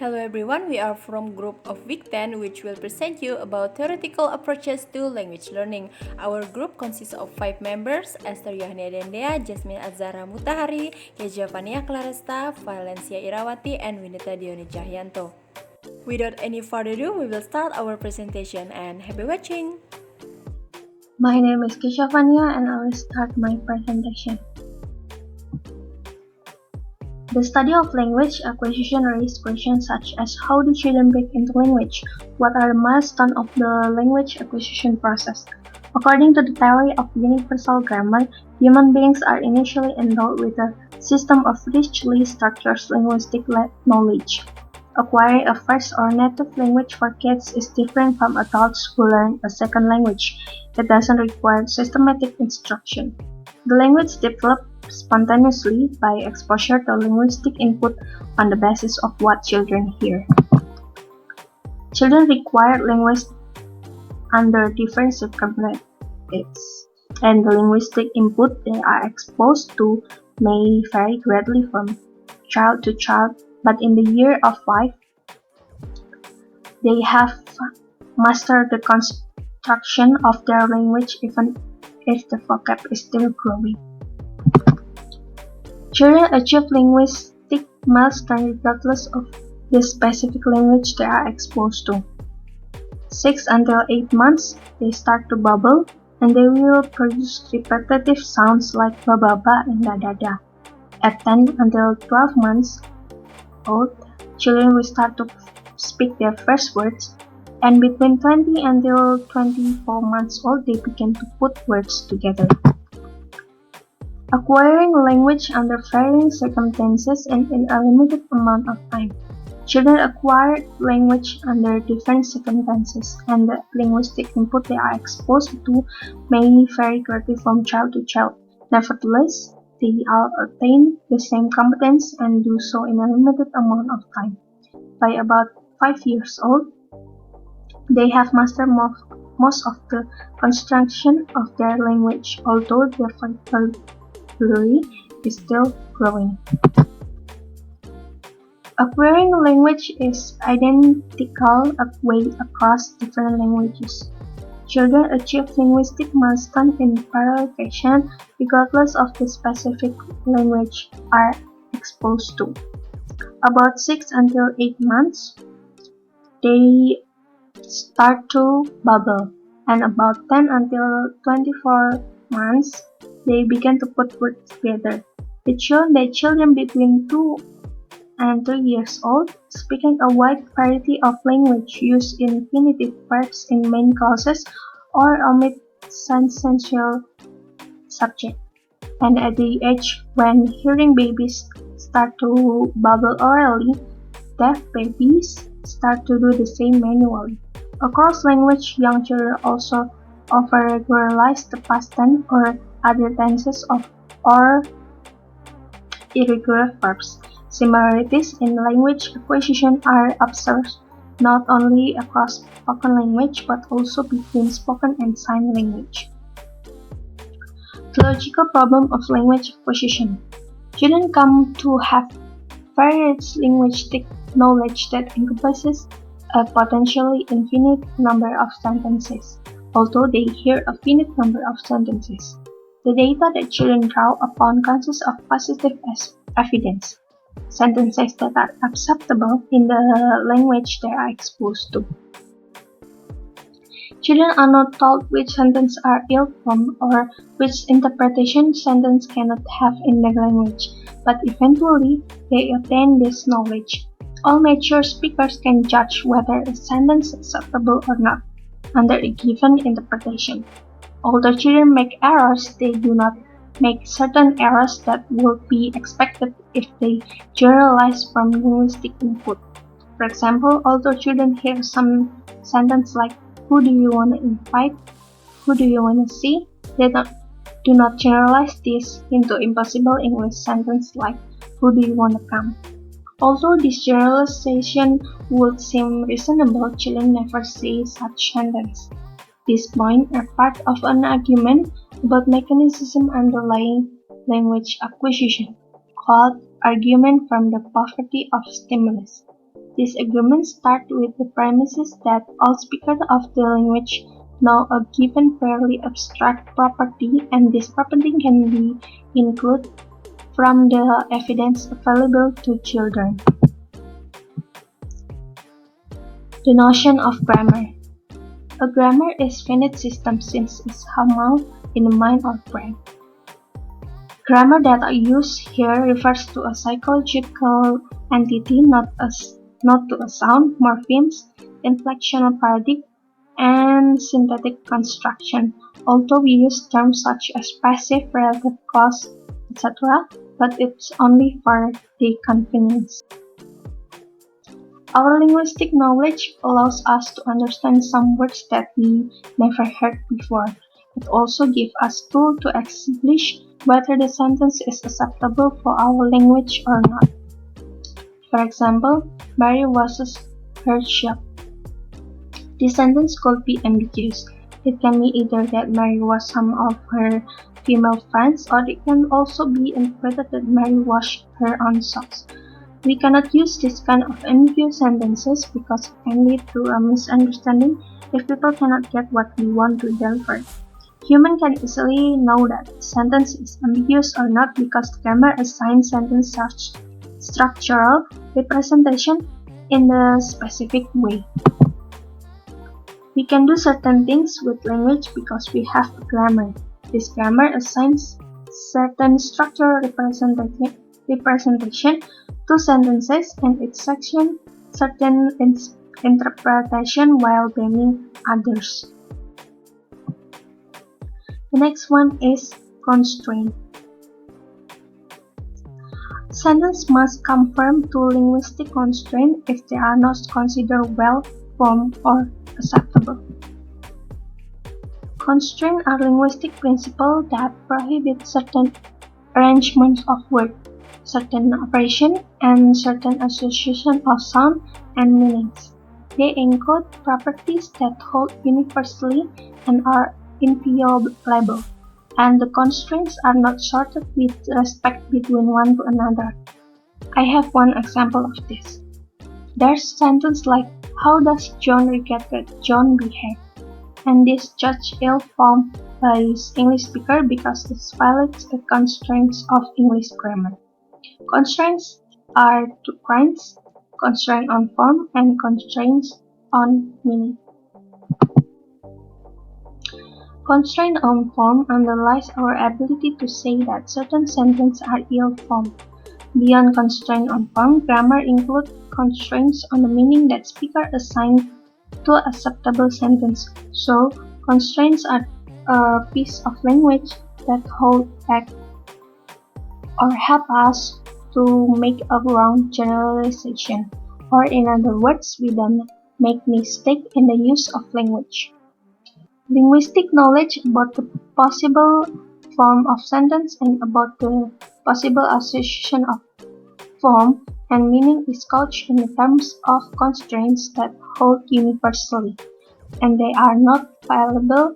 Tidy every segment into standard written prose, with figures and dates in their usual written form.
Hello everyone, we are from group of Week 10 which will present you about theoretical approaches to language learning. Our group consists of 5 members, Esther Yohania Dendea, Jasmine Azara Mutahari, Keja Vania Claresta, Valencia Irawati, and Winita Dioni Cahyanto. Without any further ado, we will start our presentation and happy watching! My name is Keja Vania and I will start my presentation. The study of language acquisition raised questions such as how do children break into language? What are the milestones of the language acquisition process? According to the theory of universal grammar, human beings are initially endowed with a system of richly structured linguistic knowledge. Acquiring a first or native language for kids is different from adults who learn a second language. It doesn't require systematic instruction. The language develops spontaneously by exposure to linguistic input on the basis of what children hear. Children require language under different circumstances, and the linguistic input they are exposed to may vary greatly from child to child, but in the year of 5, they have mastered the construction of their language even if the vocab is still growing. Children achieve linguistic milestones regardless of the specific language they are exposed to. 6 until 8 months, they start to babble, and they will produce repetitive sounds like ba-ba-ba and da-da-da. At 10 until 12 months old, children will start to speak their first words, and between 20 until 24 months old, they begin to put words together. Acquiring language under varying circumstances and in a limited amount of time. Children acquire language under different circumstances, and the linguistic input they are exposed to may vary greatly from child to child. Nevertheless, they all attain the same competence and do so in a limited amount of time. By about 5 years old, they have mastered most of the construction of their language, although their vocabulary is still growing. Acquiring language is identical way across different languages. Children achieve linguistic milestones in parallel fashion regardless of the specific language are exposed to. About 6 until 8 months, they start to babble, and about 10 until 24 months, they begin to put words together. It shows that children between 2 and 3 years old, speaking a wide variety of language, use infinitive verbs in main clauses or omit sentential subject. And at the age when hearing babies start to babble orally, deaf babies start to do the same manually. Across language, young children also often regularize the past tense or other tenses of or irregular verbs. Similarities in language acquisition are observed not only across spoken language but also between spoken and sign language. The logical problem of language acquisition. Children come to have various linguistic knowledge that encompasses a potentially infinite number of sentences, although they hear a finite number of sentences. The data that children draw upon consists of positive evidence, sentences that are acceptable in the language they are exposed to. Children are not told which sentences are ill-formed or which interpretation sentence cannot have in their language, but eventually they attain this knowledge. All mature speakers can judge whether a sentence is acceptable or not under a given interpretation. Although children make errors, they do not make certain errors that would be expected if they generalize from linguistic input. For example, although children hear some sentence like "Who do you want to invite?" "Who do you want to see?" they do not generalize this into impossible English sentence like "Who do you want to come?" Although this generalization would seem reasonable, children never say such sentence. These points are part of an argument about mechanism underlying language acquisition, called argument from the poverty of stimulus. These agreements start with the premises that all speakers of the language know a given fairly abstract property, and this property can be included from the evidence available to children. The notion of grammar. A grammar is finite system since it's somehow in the mind or brain. Grammar that I use here refers to a psychological entity, not to a sound, morphemes, inflectional paradigm, and synthetic construction. Although we use terms such as passive, relative clause, etc., but it's only for the convenience. Our linguistic knowledge allows us to understand some words that we never heard before. It also gives us tools to establish whether the sentence is acceptable for our language or not. For example, Mary washes her shop. This sentence could be ambiguous. It can be either that Mary washed some of her female friends, or it can also be interpreted that Mary washed her own socks. We cannot use this kind of ambiguous sentences because it can lead to a misunderstanding if people cannot get what we want to deliver. Humans can easily know that a sentence is ambiguous or not because the grammar assigns sentence structural representation in a specific way. We can do certain things with language because we have a grammar. This grammar assigns certain structural representation to sentences and its section certain interpretation while banning others. The next one is constraint. Sentence must conform to linguistic constraint if they are not considered well-formed or acceptable. Constraints are linguistic principles that prohibit certain arrangements of words, certain operation, and certain association of sound and meanings. They encode properties that hold universally and are inviolable, and the constraints are not sorted with respect between one to another. I have one example of this. There's a sentence like, "How does John regret that John behaved?" And this judge ill-formed by his English speaker because this violates the constraints of English grammar. Constraints are two kinds: constraint on form and constraints on meaning. Constraint on form underlies our ability to say that certain sentences are ill-formed. Beyond constraint on form, grammar includes constraints on the meaning that speaker assign to acceptable sentence. So, constraints are a piece of language that hold back or help us to make a wrong generalization, or in other words, we don't make mistake in the use of language. Linguistic knowledge about the possible form of sentence and about the possible association of form and meaning is couched in the terms of constraints that hold universally, and they are not violable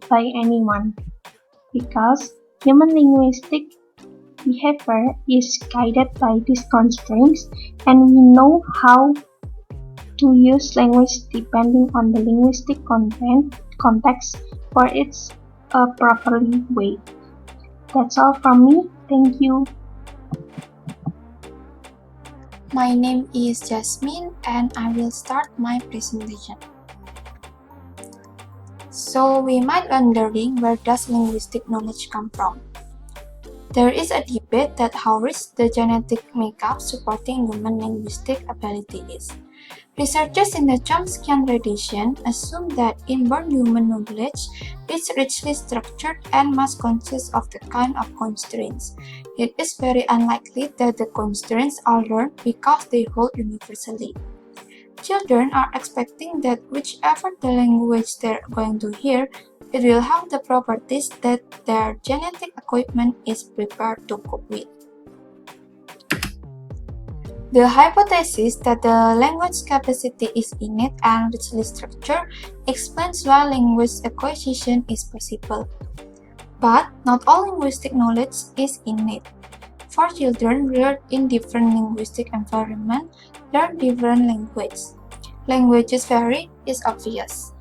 by anyone, because human linguistic behavior is guided by these constraints, and we know how to use language depending on the linguistic context for its properly way. That's all from me. Thank you. My name is Jasmine and I will start my presentation. So we might wondering, where does linguistic knowledge come from? There is a debate that how rich the genetic makeup supporting human linguistic ability is. Researchers in the Chomskyan tradition assume that inborn human knowledge is richly structured and must consist of the kind of constraints. It is very unlikely that the constraints are learned because they hold universally. Children are expecting that whichever the language they're going to hear, it will have the properties that their genetic equipment is prepared to cope with. The hypothesis that the language capacity is innate and richly structured explains why language acquisition is possible. But not all linguistic knowledge is innate. for children reared in different linguistic environments learn different language. Languages vary is obvious.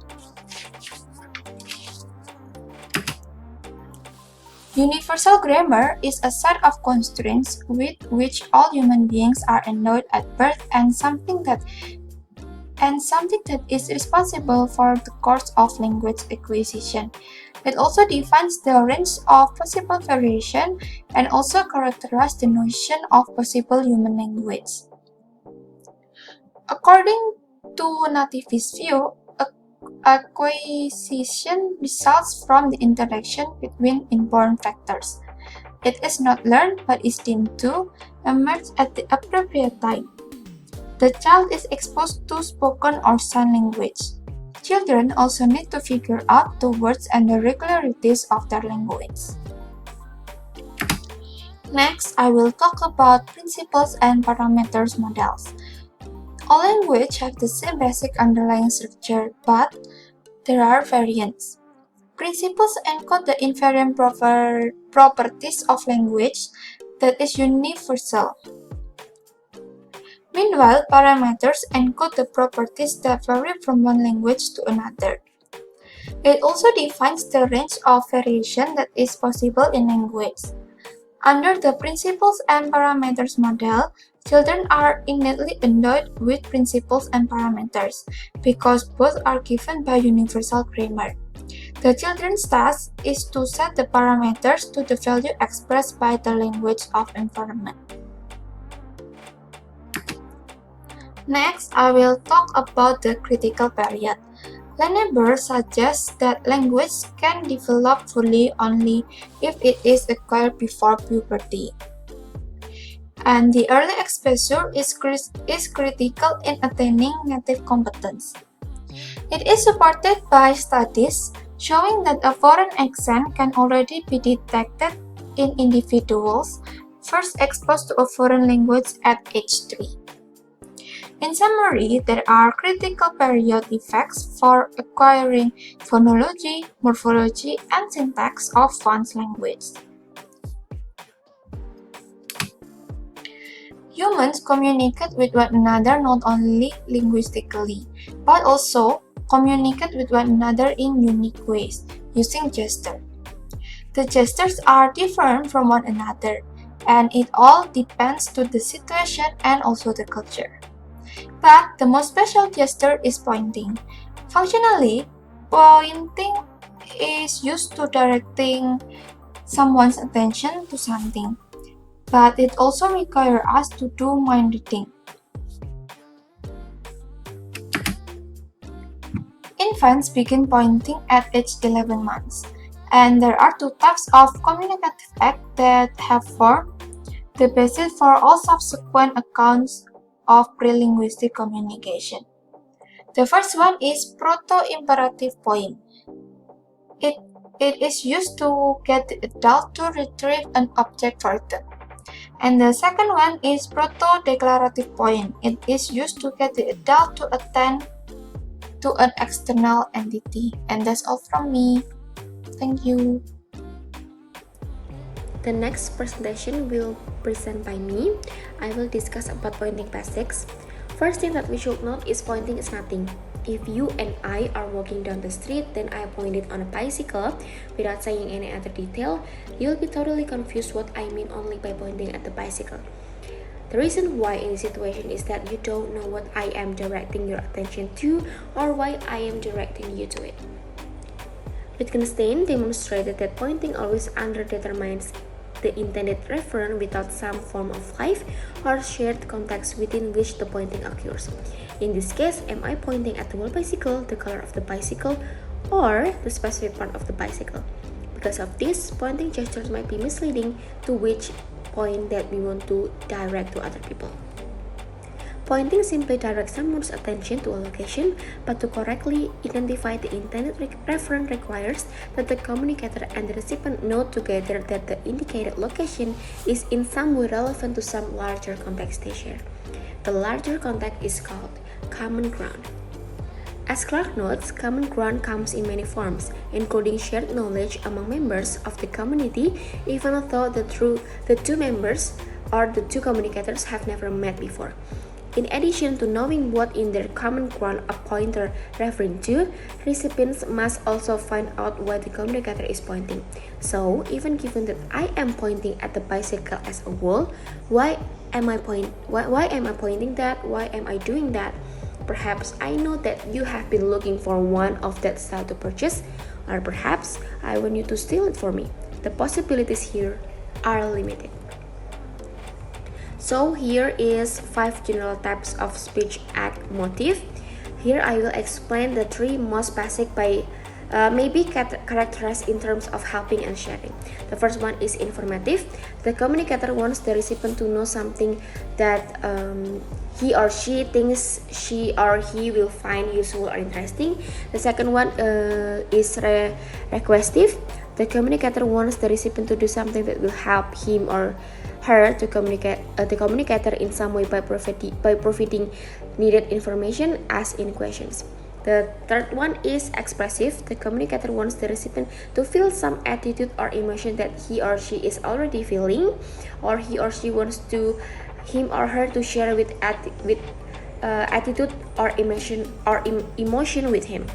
Universal grammar is a set of constraints with which all human beings are endowed at birth and something that is responsible for the course of language acquisition. It also defines the range of possible variation and also characterizes the notion of possible human language. According to nativist view, acquisition results from the interaction between inborn factors. It is not learned but is deemed to emerge at the appropriate time. The child is exposed to spoken or sign language. Children also need to figure out the words and the regularities of their language. Next, I will talk about principles and parameters models. All languages have the same basic underlying structure, but there are variants. Principles encode the invariant properties of language that is universal. Meanwhile, parameters encode the properties that vary from one language to another. It also defines the range of variation that is possible in language. Under the principles and parameters model, children are innately endowed with principles and parameters because both are given by universal grammar. The children's task is to set the parameters to the value expressed by the language of environment. Next, I will talk about the critical period. Lenneber suggests that language can develop fully only if it is acquired before puberty. And the early exposure is critical in attaining native competence. It is supported by studies showing that a foreign accent can already be detected in individuals first exposed to a foreign language at age 3. In summary, there are critical period effects for acquiring phonology, morphology, and syntax of one's language. Humans communicate with one another not only linguistically, but also communicate with one another in unique ways, using gestures. The gestures are different from one another, and it all depends to the situation and also the culture. But the most special gesture is pointing. Functionally, pointing is used to directing someone's attention to something, but it also requires us to do mind reading. Infants begin pointing at age 11 months, and there are two types of communicative acts that have formed the basis for all subsequent accounts of pre-linguistic communication. The first one is proto-imperative point. It is used to get the adult to retrieve an object for them. And the second one is proto-declarative point. It is used to get the adult to attend to an external entity. And that's all from me. Thank you. The next presentation will present by me. I will discuss about pointing basics. First thing that we should note is pointing is nothing. If you and I are walking down the street, then I pointed on a bicycle without saying any other detail, you'll be totally confused what I mean only by pointing at the bicycle. The reason why in this situation is that you don't know what I am directing your attention to or why I am directing you to it. Wittgenstein demonstrated that pointing always underdetermines the intended referent without some form of life or shared context within which the pointing occurs. In this case, am I pointing at the whole bicycle, the color of the bicycle, or the specific part of the bicycle? Because of this, pointing gestures might be misleading to which point that we want to direct to other people. Pointing simply directs someone's attention to a location, but to correctly identify the intended referent requires that the communicator and the recipient know together that the indicated location is in some way relevant to some larger context they share. The larger context is called common ground. As Clark notes, common ground comes in many forms, including shared knowledge among members of the community, even though the two members or the two communicators have never met before. In addition to knowing what in their common ground a pointer referring to, recipients must also find out why the communicator is pointing. So, even given that I am pointing at the bicycle as a whole, why am I pointing that? Why am I doing that? Perhaps I know that you have been looking for one of that style to purchase, or perhaps I want you to steal it for me. The possibilities here are limited. So here is 5 general types of speech act motive. Here I will explain the 3 most basic by maybe characterized in terms of helping and sharing. The first one is informative. The communicator wants the recipient to know something that he or she thinks she or he will find useful or interesting. The second one is requestive. The communicator wants the recipient to do something that will help him or her to communicate the communicator in some way by providing needed information as in questions. The third one is expressive. The communicator wants the recipient to feel some attitude or emotion that he or she is already feeling, or he or she wants him or her to share with attitude or emotion with him.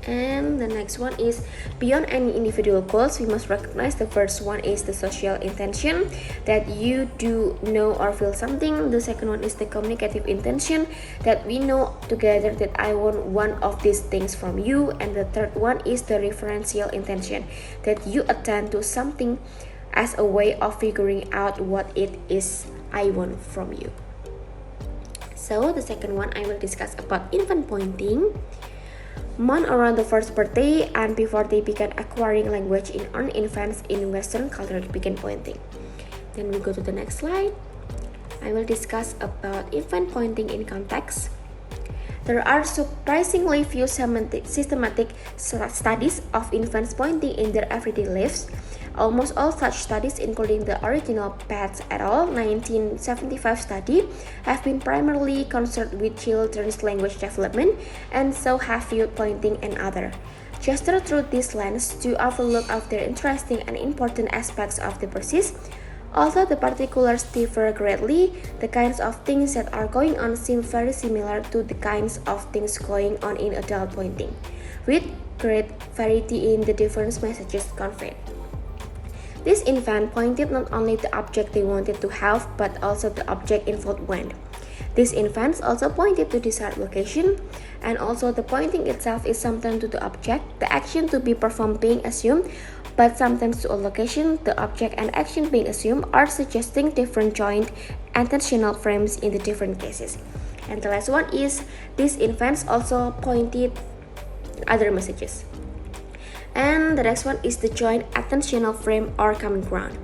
And the next one is beyond any individual goals, we must recognize the first one is the social intention, that you do know or feel something. The second one is the communicative intention, that we know together that I want one of these things from you. And the third one is the referential intention, that you attend to something as a way of figuring out what it is I want from you. So the second one I will discuss about infant pointing. Months around the first birthday and before they began acquiring language on infants in Western culture began pointing. Then we go to the next slide. I will discuss about infant pointing in context. There are surprisingly few systematic studies of infants pointing in their everyday lives. Almost all such studies, including the original Pats et al. 1975 study, have been primarily concerned with children's language development, and so have viewed pointing and other gesture through this lens to overlook of their interesting and important aspects of the process. Although the particulars differ greatly, the kinds of things that are going on seem very similar to the kinds of things going on in adult pointing, with great variety in the different messages conveyed. This infant pointed not only the object they wanted to have, but also the object involved went. These infants also pointed to desired location, and also the pointing itself is sometimes to the object, the action to be performed being assumed, but sometimes to a location, the object and action being assumed are suggesting different joint attentional frames in the different cases. And the last one is, these infants also pointed other messages. And the next one is the joint attentional frame or common ground.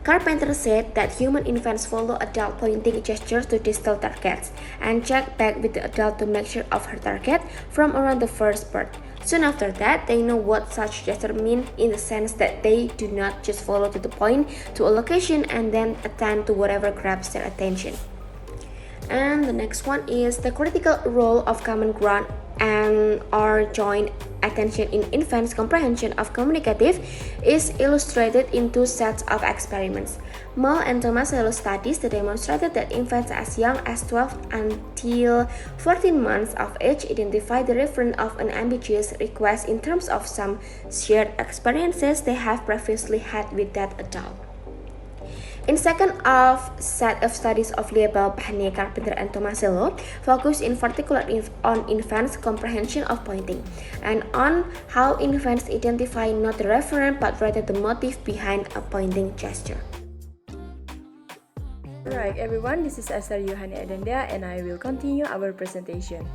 Carpenter said that human infants follow adult pointing gestures to distal targets and check back with the adult to make sure of her target from around the first birth. Soon after that, they know what such gesture mean in the sense that they do not just follow to the point to a location and then attend to whatever grabs their attention. And the next one is the critical role of common ground and or joint attention in infants' comprehension of communicative is illustrated in 2 sets of experiments. Mull and Tomasello studies that demonstrated that infants as young as 12 until 14 months of age identify the referent of an ambiguous request in terms of some shared experiences they have previously had with that adult. In second set of studies of Liebel, Pahne, Carpenter, and Tomasello focus in particular on infants' comprehension of pointing and on how infants identify not the referent but rather the motive behind a pointing gesture. Alright everyone, this is Esther Yohani Adenda and I will continue our presentation.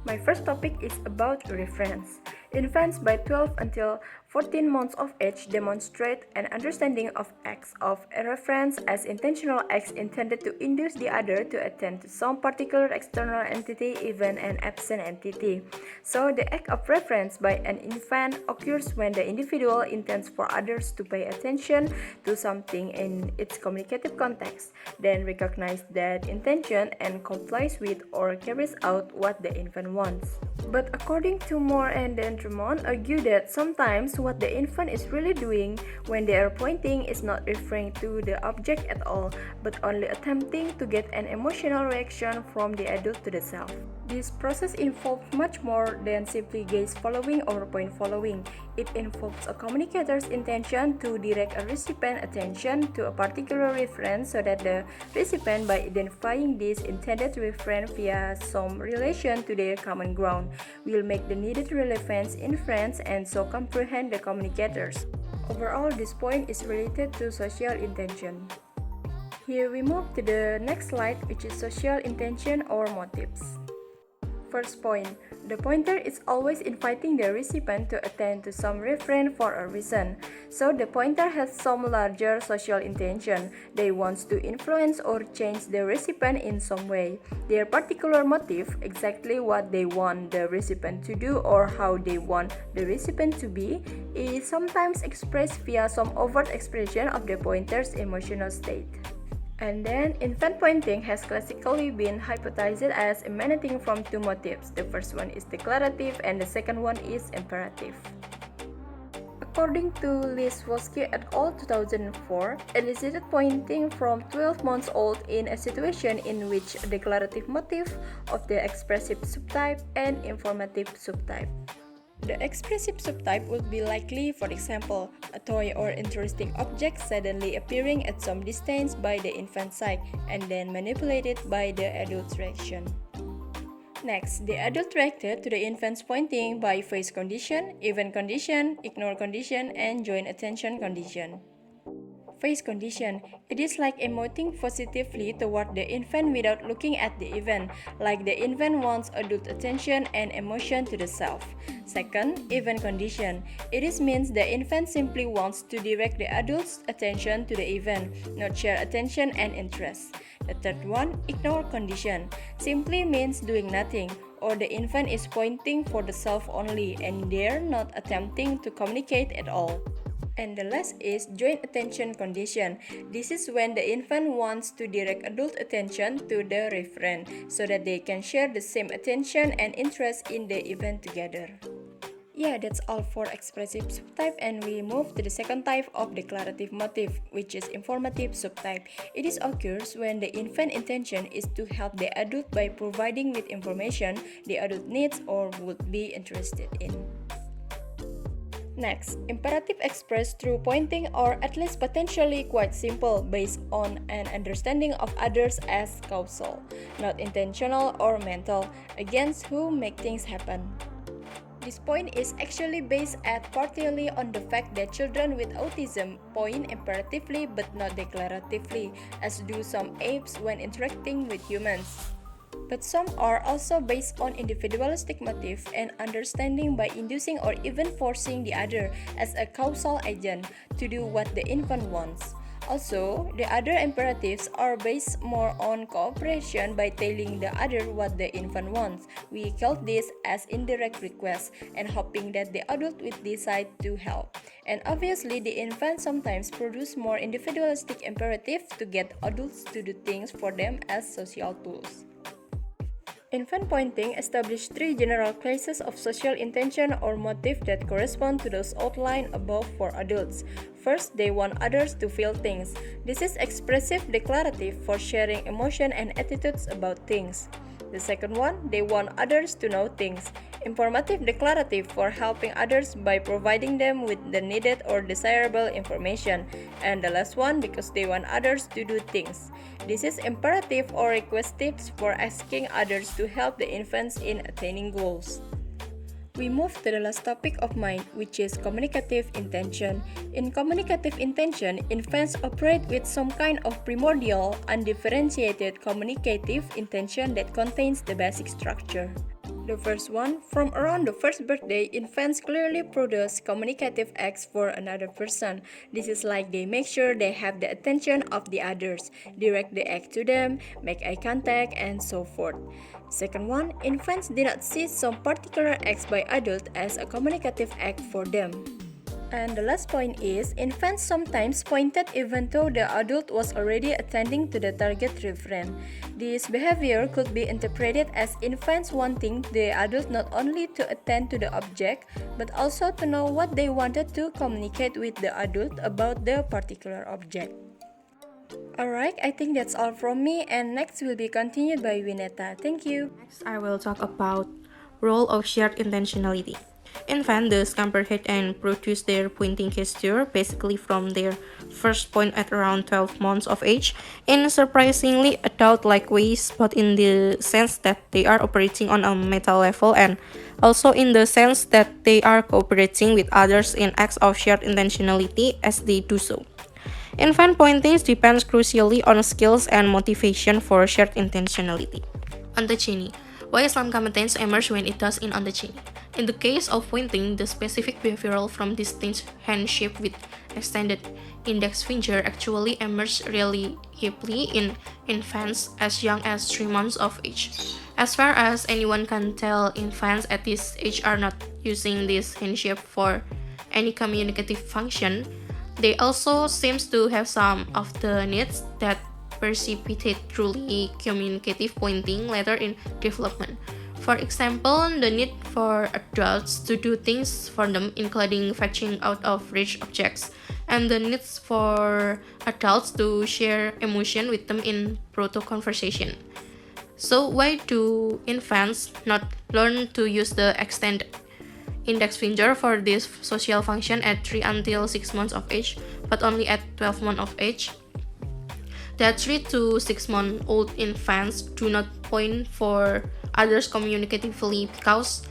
My first topic is about reference. Infants by 12 until 14 months of age demonstrate an understanding of acts of reference as intentional acts intended to induce the other to attend to some particular external entity, even an absent entity. So, the act of reference by an infant occurs when the individual intends for others to pay attention to something in its communicative context, then recognize that intention and complies with or carries out what the infant wants. But according to Moore and Drummond, argue that sometimes what the infant is really doing when they are pointing is not referring to the object at all, but only attempting to get an emotional reaction from the adult to the self. This process involves much more than simply gaze following or point following. It involves a communicator's intention to direct a recipient attention to a particular reference so that the recipient, by identifying this intended reference via some relation to their common ground, will make the needed relevance inference and so comprehend the communicators. Overall, this point is related to social intention. Here we move to the next slide, which is social intention or motives. First point, the pointer is always inviting the recipient to attend to some reference for a reason. So the pointer has some larger social intention. They want to influence or change the recipient in some way. Their particular motive, exactly what they want the recipient to do or how they want the recipient to be, is sometimes expressed via some overt expression of the pointer's emotional state. And then, infant pointing has classically been hypothesized as emanating from two motives. The first one is declarative and the second one is imperative. According to Liswowski et al. 2004, elicited pointing from 12 months old in a situation in which a declarative motive of the expressive subtype and informative subtype. The expressive subtype would be likely, for example, a toy or interesting object suddenly appearing at some distance by the infant's side and then manipulated by the adult's reaction. Next, the adult reacted to the infant's pointing by face condition, event condition, ignore condition, and joint attention condition. Face condition. It is like emoting positively toward the infant without looking at the event, like the infant wants adult attention and emotion to the self. Second, event condition. It means the infant simply wants to direct the adult's attention to the event, not share attention and interest. The third one, ignore condition, simply means doing nothing, or the infant is pointing for the self only and they're not attempting to communicate at all. And the last is joint attention condition. This is when the infant wants to direct adult attention to the referent so that they can share the same attention and interest in the event together. Yeah, that's all for expressive subtype, and we move to the second type of declarative motive, which is informative subtype. It occurs when the infant intention is to help the adult by providing with information the adult needs or would be interested in. Next, imperative expressed through pointing or at least potentially quite simple based on an understanding of others as causal, not intentional or mental, against who make things happen. This point is actually based partly on the fact that children with autism point imperatively but not declaratively, as do some apes when interacting with humans. But some are also based on individualistic motive and understanding by inducing or even forcing the other as a causal agent to do what the infant wants. Also, the other imperatives are based more on cooperation by telling the other what the infant wants. We call this as indirect request and hoping that the adult will decide to help. And obviously, the infant sometimes produce more individualistic imperative to get adults to do things for them as social tools. Infant pointing established three general classes of social intention or motive that correspond to those outlined above for adults. First, they want others to feel things. This is expressive declarative for sharing emotion and attitudes about things. The second one, they want others to know things. Informative declarative for helping others by providing them with the needed or desirable information. And the last one, because they want others to do things. This is imperative or requestive for asking others to help the infants in attaining goals. We move to the last topic of mine, which is communicative intention. In communicative intention, infants operate with some kind of primordial, undifferentiated communicative intention that contains the basic structure. The first one, from around the first birthday, infants clearly produce communicative acts for another person. This is like they make sure they have the attention of the others, direct the act to them, make eye contact, and so forth. Second one, infants do not see some particular acts by adults as a communicative act for them. And the last point is, infants sometimes pointed even though the adult was already attending to the target referent. This behavior could be interpreted as infants wanting the adult not only to attend to the object, but also to know what they wanted to communicate with the adult about the particular object. Alright, I think that's all from me, and next will be continued by Wineta. Thank you. Next, I will talk about role of shared intentionality. Infants thus comprehend and produce their pointing gesture basically from their first point at around 12 months of age in surprisingly adult-like ways, both in the sense that they are operating on a meta level and also in the sense that they are cooperating with others in acts of shared intentionality as they do so. Infant pointing depends crucially on skills and motivation for shared intentionality. Ontogeny. Why some competence emerge when it does in ontogeny? In the case of pointing, the specific behavioral from distinct hand shape with extended index finger actually emerge reliably in infants as young as 3 months of age. As far as anyone can tell, infants at this age are not using this hand shape for any communicative function. They also seem to have some of the needs that precipitate truly communicative pointing later in development. For example, the need for adults to do things for them, including fetching out of reach objects, and the needs for adults to share emotion with them in proto-conversation. So why do infants not learn to use the extended index finger for this social function at 3 until 6 months of age, but only at 12 months of age? That 3 to 6 month old infants do not point for others communicatively because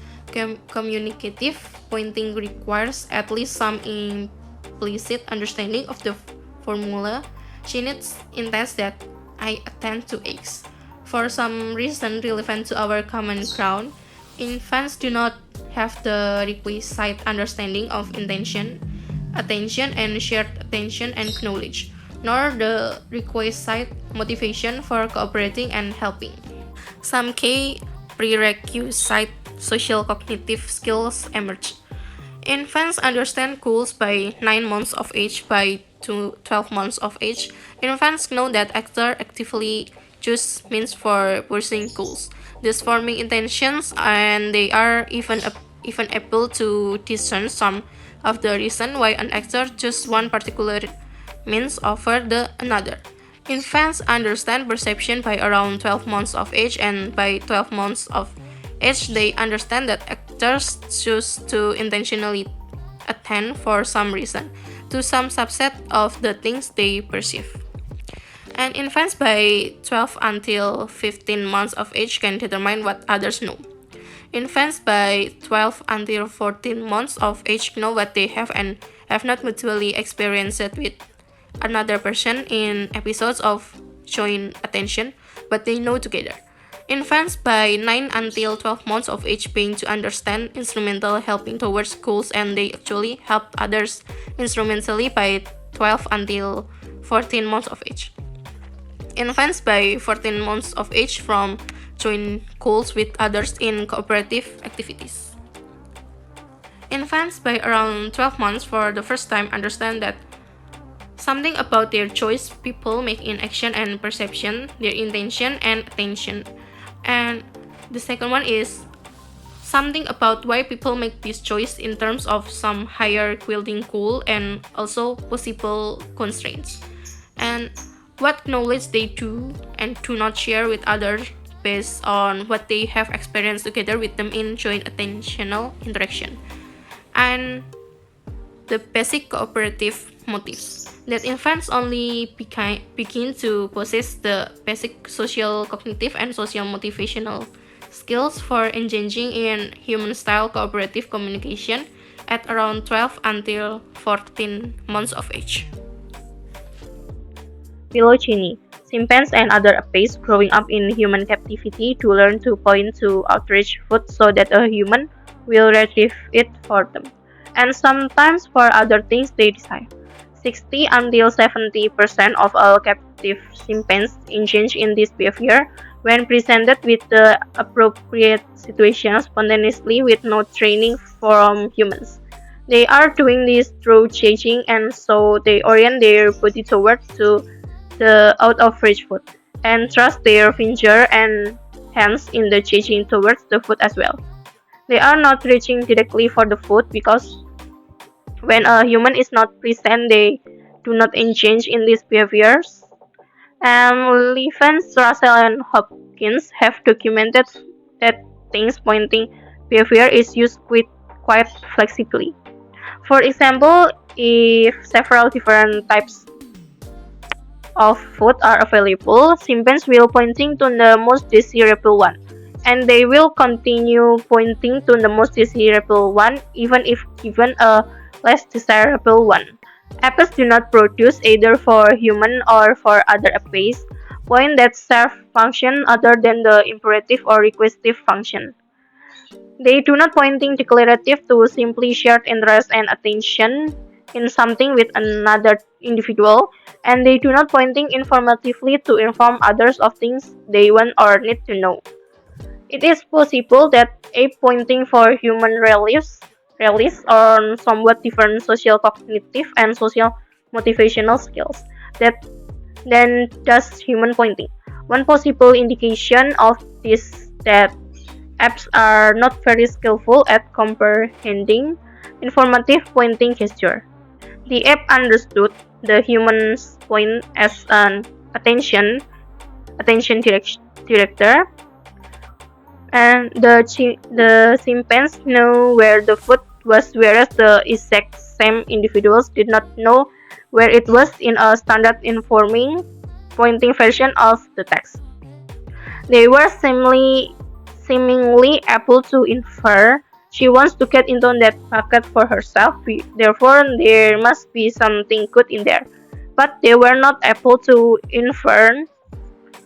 communicative pointing requires at least some implicit understanding of the formula. She needs intents that I attend to X. For some reason relevant to our common ground, infants do not have the requisite understanding of intention, attention, and shared attention and knowledge, nor the requisite motivation for cooperating and helping. Some key prerequisite social cognitive skills emerge. Infants understand goals by 9 months of age. By 12 months of age, infants know that actor actively choose means for pursuing goals, thus forming intentions, and they are even able to discern some of the reason why an actor chooses one particular means over the another. Infants understand perception by around 12 months of age, and by 12 months of age they understand that actors choose to intentionally attend for some reason to some subset of the things they perceive. And infants by 12 until 15 months of age can determine what others know. Infants by 12 until 14 months of age know what they have and have not mutually experienced it with another person in episodes of joint attention, but they know together. Infants by 9 until 12 months of age begin to understand instrumental helping towards goals, and they actually help others instrumentally by 12 until 14 months of age. Infants by 14 months of age from join goals with others in cooperative activities. Infants by around 12 months for the first time understand that something about their choice people make in action and perception, their intention and attention. And the second one is something about why people make this choice in terms of some higher wielding goal and also possible constraints. And what knowledge they do and do not share with others based on what they have experienced together with them in joint attentional interaction. And the basic cooperative motives that infants only begin to possess the basic social cognitive and social motivational skills for engaging in human-style cooperative communication at around 12 until 14 months of age. Phylogeny. chimpanzees and other apes growing up in human captivity to learn to point to outreach food so that a human will retrieve it for them. And sometimes for other things they desire. 60 until 70% of all captive chimpanzees engage in this behavior when presented with the appropriate situation spontaneously with no training from humans. They are doing this through chasing, and so they orient their body towards to the out of reach food and thrust their finger and hands in the chasing towards the food as well. They are not reaching directly for the food because when a human is not present, they do not engage in these behaviors. And Levens, Russell, and Hopkins have documented that things pointing behavior is used with quite flexibly. For example, if several different types of food are available, chimpanzees will pointing to the most desirable one, and they will continue pointing to the most desirable one even if given a less desirable one. Apes do not produce either for human or for other apes point that serve function other than the imperative or requestive function. They do not pointing declarative to simply shared interest and attention in something with another individual, and they do not pointing informatively to inform others of things they want or need to know. It is possible that a pointing for human relies on somewhat different social cognitive and social motivational skills that than does human pointing. One possible indication of this that apes are not very skillful at comprehending informative pointing gesture. The ape understood the human's point as an attention director, and the chimpanzees know where the food was, whereas the exact same individuals did not know where it was in a standard informing pointing version of the text. They were seemingly able to infer she wants to get into that bucket for herself, therefore there must be something good in there. But they were not able to infer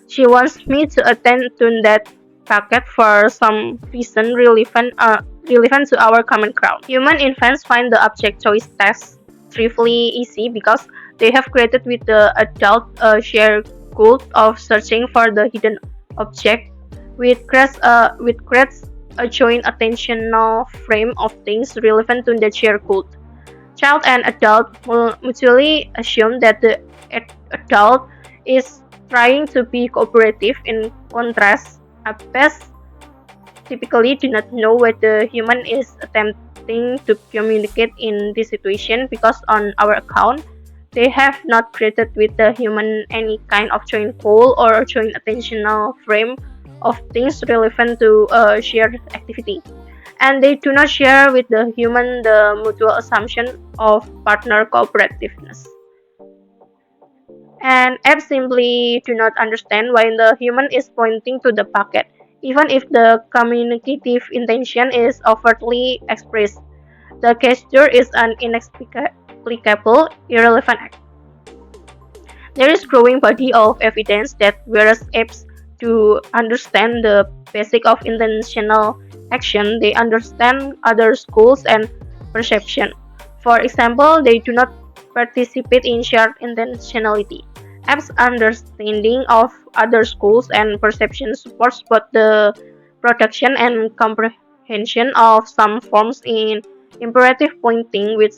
she wants me to attend to that bucket for some reason relevant to our common ground. Human infants find the object choice task trivially easy because they have created with the adult a shared goal of searching for the hidden object, which creates a joint attentional frame of things relevant to the shared goal. Child and adult will mutually assume that the adult is trying to be cooperative. In contrast, apes typically do not know what the human is attempting to communicate in this situation because on our account, they have not created with the human any kind of joint goal or joint attentional frame of things relevant to a shared activity. And they do not share with the human the mutual assumption of partner cooperativeness. And apes simply do not understand why the human is pointing to the bucket, even if the communicative intention is overtly expressed. The gesture is an inexplicable, irrelevant act. There is growing body of evidence that whereas apes do understand the basic of intentional action, they understand others' goals and perception. For example, they do not participate in shared intentionality. Apes' understanding of others' goals and perception supports both the production and comprehension of some forms in imperative pointing, which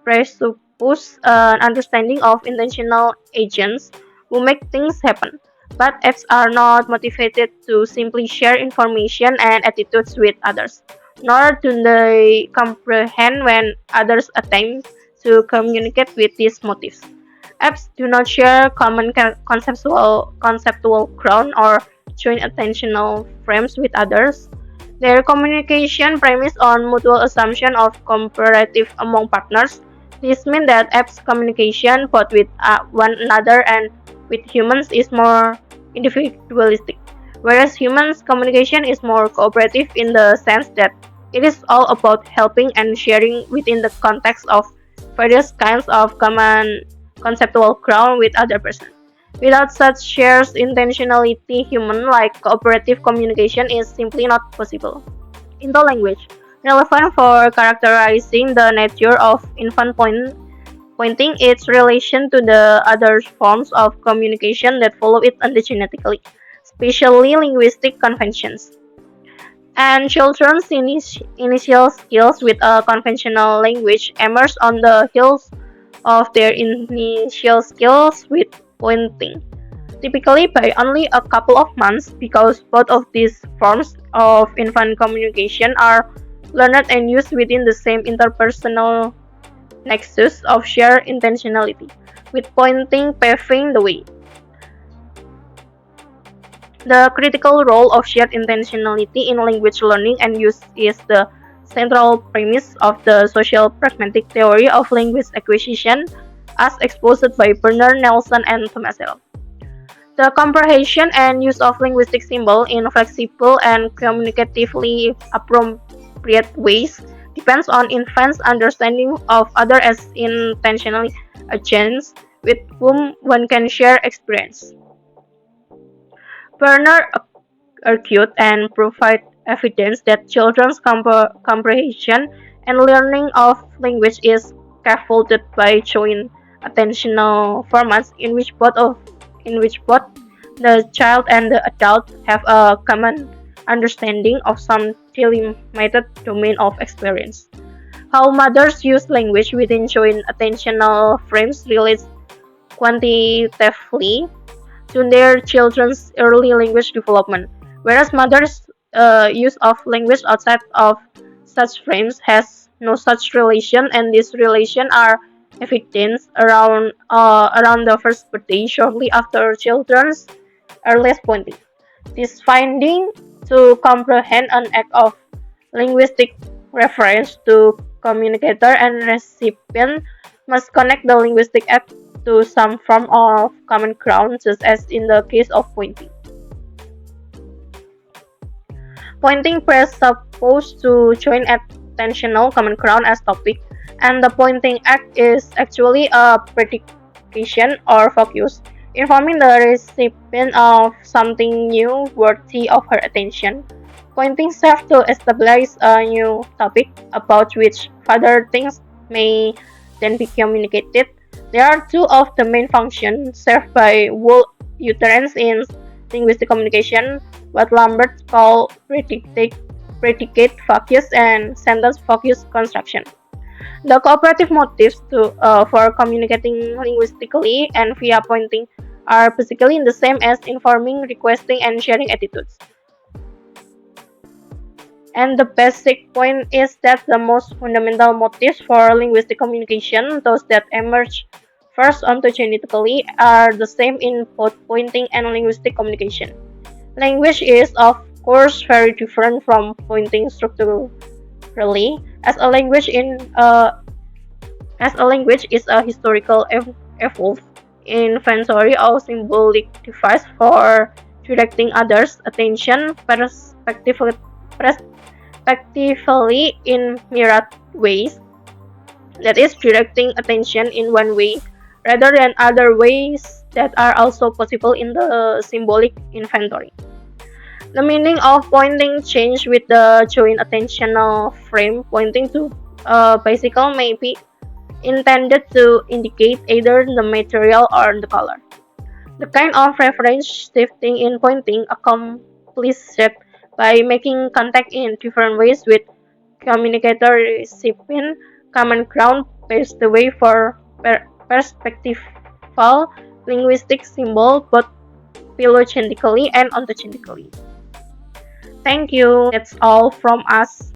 presuppose an understanding of intentional agents who make things happen. But apes are not motivated to simply share information and attitudes with others, nor do they comprehend when others attempt to communicate with these motives. Apes do not share common conceptual ground or joint attentional frames with others. Their communication premise on mutual assumption of comparative among partners. This means that apes' communication both with one another and with humans is more individualistic, whereas humans' communication is more cooperative in the sense that it is all about helping and sharing within the context of various kinds of common conceptual ground with other person. Without such shared intentionality, human-like cooperative communication is simply not possible. Interlanguage, relevant for characterizing the nature of infant pointing its relation to the other forms of communication that follow it ontogenetically, especially linguistic conventions. And children's initial skills with a conventional language emerge on the heels of their initial skills with pointing, typically by only a couple of months, because both of these forms of infant communication are learned and used within the same interpersonal nexus of shared intentionality, with pointing paving the way. The critical role of shared intentionality in language learning and use is the central premise of the social pragmatic theory of language acquisition as exposed by Bernard Nelson and Thomas L. The comprehension and use of linguistic symbols in flexible and communicatively appropriate ways depends on infants' understanding of others as intentional agents with whom one can share experience. Bernard argued and provided evidence that children's comprehension and learning of language is scaffolded by joint attentional formats in which both the child and the adult have a common understanding of some delimited domain of experience. How mothers use language within joint attentional frames relates quantitatively to their children's early language development, whereas mothers' use of language outside of such frames has no such relation, and these relations are evidenced around the first birthday shortly after children's earliest pointing. This finding to comprehend an act of linguistic reference to communicator and recipient must connect the linguistic act to some form of common ground, just as in the case of pointing. Pointing presupposes to join attentional common ground as topic, and the pointing act is actually a predication or focus, informing the recipient of something new worthy of her attention. Pointing serves to establish a new topic about which further things may then be communicated. There are two of the main functions served by whole utterance in linguistic communication, what Lambert called predicate focus and sentence focus construction. The cooperative motives for communicating linguistically and via pointing are basically the same as informing, requesting, and sharing attitudes. And the basic point is that the most fundamental motives for linguistic communication, those that emerge first ontogenetically, are the same in both pointing and linguistic communication. Language is, of course, very different from pointing structurally, as a language is a historical evolved inventory or symbolic device for directing others' attention respectively in myriad ways, that is, directing attention in one way rather than other ways that are also possible in the symbolic inventory. The meaning of pointing change with the joint attentional frame. Pointing to a bicycle may be intended to indicate either the material or the color. The kind of reference shifting in pointing accomplished by making contact in different ways with communicator recipient common ground paves the way for perspectival linguistic symbol both phylogenetically and ontogenetically. Thank you. That's all from us.